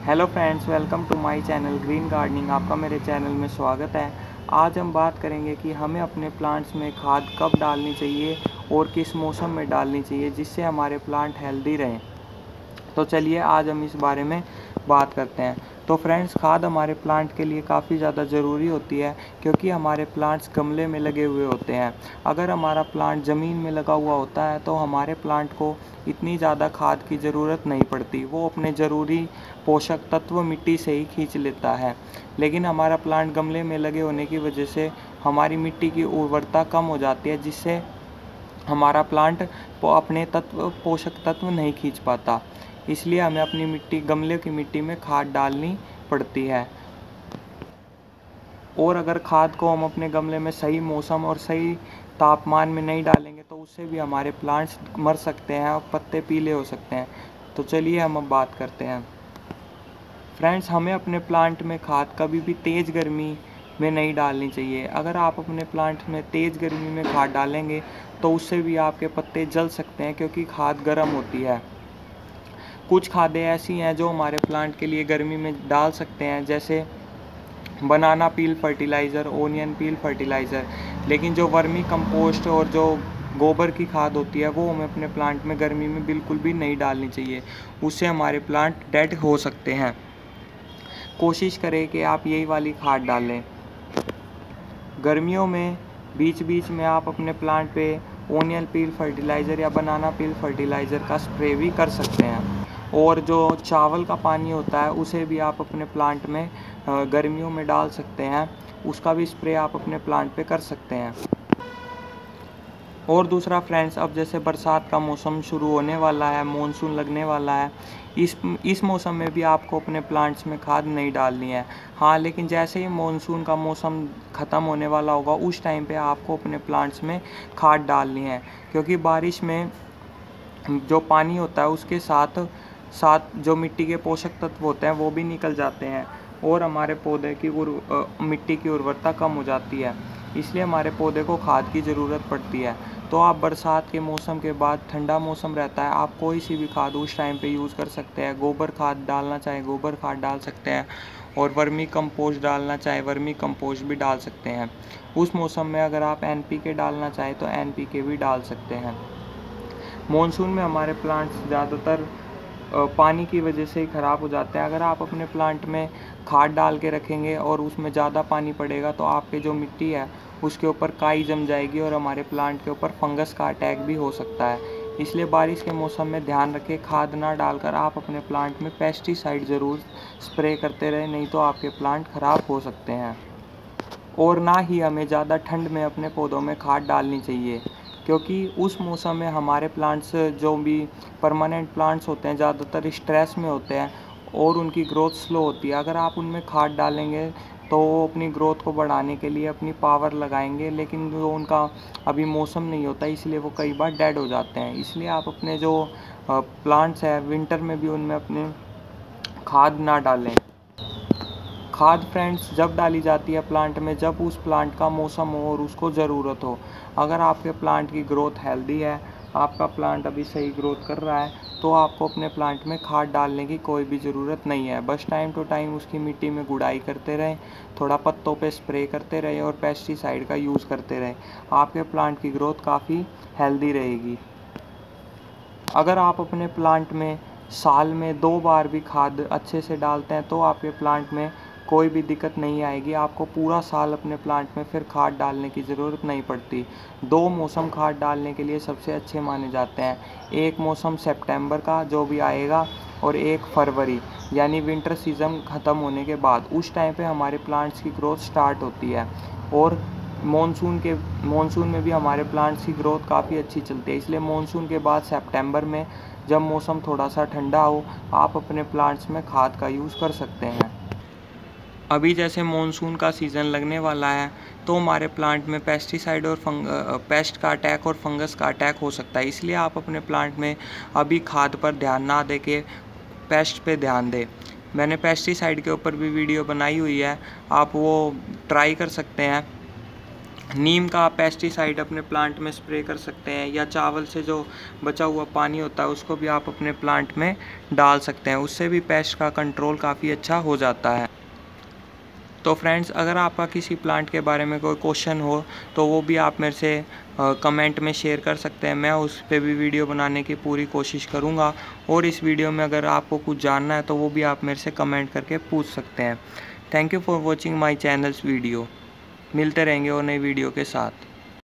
Hello friends, welcome to my channel green gardening. आपका मेरे channel में स्वागत है। आज हम बात करेंगे कि हमें अपने प्लांट्स में खाद कब डालनी चाहिए और किस मौसम में डालनी चाहिए जिससे हमारे प्लांट हेल्दी रहें। तो चलिए आज हम इस बारे में बात करते हैं। तो फ्रेंड्स, खाद हमारे प्लांट के लिए काफ़ी ज़्यादा ज़रूरी होती है क्योंकि हमारे प्लांट्स गमले में लगे हुए होते हैं। अगर हमारा प्लांट ज़मीन में लगा हुआ होता है तो हमारे प्लांट को इतनी ज़्यादा खाद की ज़रूरत नहीं पड़ती, वो अपने ज़रूरी पोषक तत्व मिट्टी से ही खींच लेता है। लेकिन हमारा प्लांट गमले में लगे होने की वजह से हमारी मिट्टी की उर्वरता कम हो जाती है, जिससे हमारा प्लांट अपने पोषक तत्व नहीं खींच पाता। इसलिए हमें अपनी मिट्टी, गमले की मिट्टी में खाद डालनी पड़ती है। और अगर खाद को हम अपने गमले में सही मौसम और सही तापमान में नहीं डालेंगे तो उससे भी हमारे प्लांट्स मर सकते हैं और पत्ते पीले हो सकते हैं। तो चलिए हम अब बात करते हैं। फ्रेंड्स, हमें अपने प्लांट में खाद कभी भी तेज़ गर्मी में नहीं डालनी चाहिए। अगर आप अपने प्लांट में तेज़ गर्मी में खाद डालेंगे तो उससे भी आपके पत्ते जल सकते हैं क्योंकि खाद गर्म होती है। कुछ खादें ऐसी हैं जो हमारे प्लांट के लिए गर्मी में डाल सकते हैं, जैसे banana peel fertiliser, onion peel fertiliser. लेकिन जो वर्मी कंपोस्ट और जो गोबर की खाद होती है वो हमें अपने प्लांट में गर्मी में बिल्कुल भी नहीं डालनी चाहिए। उससे हमारे प्लांट डेड हो सकते हैं। कोशिश करें कि आप यही वाली खाद डालें। गर्मियों में बीच बीच में आप अपने प्लांट पे ओनियन पील फर्टिलाइज़र या बनाना पील फर्टिलाइज़र का स्प्रे भी कर सकते हैं। और जो चावल का पानी होता है उसे भी आप अपने प्लांट में गर्मियों में डाल सकते हैं। उसका भी स्प्रे आप अपने प्लांट पे कर सकते हैं। और दूसरा फ्रेंड्स, अब जैसे बरसात का मौसम शुरू होने वाला है, मानसून लगने वाला है, इस मौसम में भी आपको अपने प्लांट्स में खाद नहीं डालनी है। हाँ, लेकिन जैसे ही मानसून का मौसम ख़त्म होने वाला होगा उस टाइम पे आपको अपने प्लांट्स में खाद डालनी है, क्योंकि बारिश में जो पानी होता है उसके साथ साथ जो मिट्टी के पोषक तत्व होते हैं वो भी निकल जाते हैं और हमारे पौधे की मिट्टी की उर्वरता कम हो जाती है। इसलिए हमारे पौधे को खाद की ज़रूरत पड़ती है। तो आप बरसात के मौसम के बाद, ठंडा मौसम रहता है, आप कोई सी भी खाद उस टाइम पे यूज़ कर सकते हैं। गोबर खाद डालना चाहे गोबर खाद डाल सकते हैं और वर्मी कंपोस्ट डालना चाहे वर्मी कंपोस्ट भी डाल सकते हैं। उस मौसम में अगर आप NPK डालना चाहें तो NPK भी डाल सकते हैं। मॉनसून में हमारे प्लांट्स ज़्यादातर पानी की वजह से ही ख़राब हो जाते हैं। अगर आप अपने प्लांट में खाद डाल के रखेंगे और उसमें ज़्यादा पानी पड़ेगा तो आपके जो मिट्टी है उसके ऊपर काई जम जाएगी और हमारे प्लांट के ऊपर फंगस का अटैक भी हो सकता है। इसलिए बारिश के मौसम में ध्यान रखें, खाद ना डालकर आप अपने प्लांट में पेस्टिसाइड ज़रूर स्प्रे करते रहें, नहीं तो आपके प्लांट ख़राब हो सकते हैं। और ना ही हमें ज़्यादा ठंड में अपने पौधों में खाद डालनी चाहिए, क्योंकि उस मौसम में हमारे प्लांट्स, जो भी परमानेंट प्लांट्स होते हैं, ज़्यादातर स्ट्रेस में होते हैं और उनकी ग्रोथ स्लो होती है। अगर आप उनमें खाद डालेंगे तो वो अपनी ग्रोथ को बढ़ाने के लिए अपनी पावर लगाएंगे, लेकिन जो उनका अभी मौसम नहीं होता इसलिए वो कई बार डेड हो जाते हैं। इसलिए आप अपने जो प्लांट्स हैं विंटर में भी उनमें अपने खाद ना डालें। खाद फ्रेंड्स जब डाली जाती है प्लांट में, जब उस प्लांट का मौसम हो और उसको ज़रूरत हो। अगर आपके प्लांट की ग्रोथ हेल्दी है, आपका प्लांट अभी सही ग्रोथ कर रहा है, तो आपको अपने प्लांट में खाद डालने की कोई भी ज़रूरत नहीं है। बस टाइम टू टाइम उसकी मिट्टी में गुड़ाई करते रहें, थोड़ा पत्तों पे स्प्रे करते रहें और पेस्टिसाइड का यूज़ करते रहें। आपके प्लांट की ग्रोथ काफ़ी हेल्दी रहेगी। अगर आप अपने प्लांट में साल में 2 बार भी खाद अच्छे से डालते हैं तो आपके प्लांट में कोई भी दिक्कत नहीं आएगी। आपको पूरा साल अपने प्लांट में फिर खाद डालने की ज़रूरत नहीं पड़ती। 2 मौसम खाद डालने के लिए सबसे अच्छे माने जाते हैं। एक मौसम सितंबर का जो भी आएगा और एक फरवरी, यानी विंटर सीज़न ख़त्म होने के बाद। उस टाइम पे हमारे प्लांट्स की ग्रोथ स्टार्ट होती है और मॉनसून में भी हमारे प्लांट्स की ग्रोथ काफ़ी अच्छी चलती है। इसलिए मॉनसून के बाद सितंबर में, जब मौसम थोड़ा सा ठंडा हो, आप अपने प्लांट्स में खाद का यूज़ कर सकते हैं। अभी जैसे मॉनसून का सीज़न लगने वाला है तो हमारे प्लांट में पेस्टिसाइड और पेस्ट का अटैक और फंगस का अटैक हो सकता है। इसलिए आप अपने प्लांट में अभी खाद पर ध्यान ना दे के पेस्ट पे ध्यान दें। मैंने पेस्टिसाइड के ऊपर भी वीडियो बनाई हुई है, आप वो ट्राई कर सकते हैं। नीम का पेस्टिसाइड अपने प्लांट में स्प्रे कर सकते हैं, या चावल से जो बचा हुआ पानी होता है उसको भी आप अपने प्लांट में डाल सकते हैं। उससे भी पेस्ट का कंट्रोल काफ़ी अच्छा हो जाता है। तो फ्रेंड्स, अगर आपका किसी प्लांट के बारे में कोई क्वेश्चन हो तो वो भी आप मेरे से कमेंट में शेयर कर सकते हैं। मैं उस पर भी वीडियो बनाने की पूरी कोशिश करूँगा। और इस वीडियो में अगर आपको कुछ जानना है तो वो भी आप मेरे से कमेंट करके पूछ सकते हैं। Thank you for watching my channels video. मिलते रहेंगे और नई वीडियो के साथ।